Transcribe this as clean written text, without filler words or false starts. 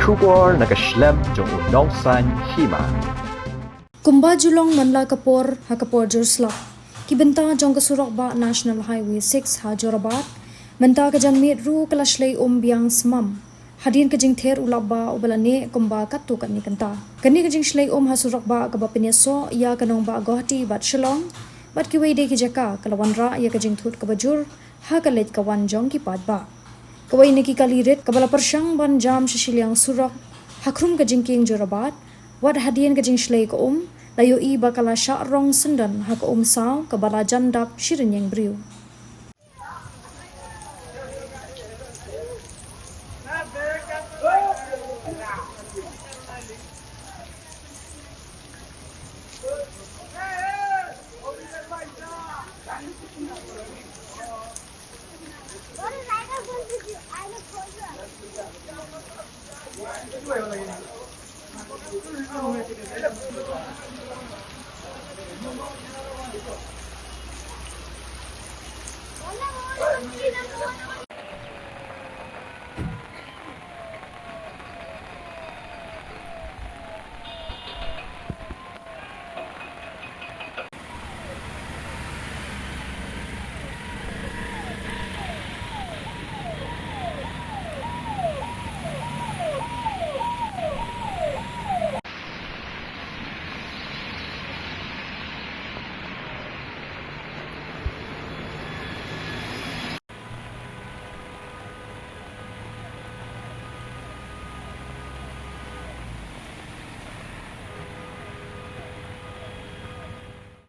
Shugor nakaslem jong unongsan Hima. Kumba julong manla kapor hakapor Jerusalem. Kibenta jong ke Surok National Highway 6 ha Jorabat. Menta ke janmit ru kala Shlei Biang Smam. Hadien ke Jingther Lapbah ubalane kumba katu kan ni kenta. Kani ke Jing Shlei ha Surok ke bapinyaso ya kanong ba gohti bat shalong. Bat ki wei de ki jaka kalawan ra ya ke Jingthut ke bajur ha kalet kawan jong ki padba. Kawai neki kalirit kabala persyang ban jam sisilyang Surok hakrum ke jingking Jorabat wat Hadien ke Jing Shlei ko layo i bakala syak rong sendan hak saw kabala jandap shirin yang briu.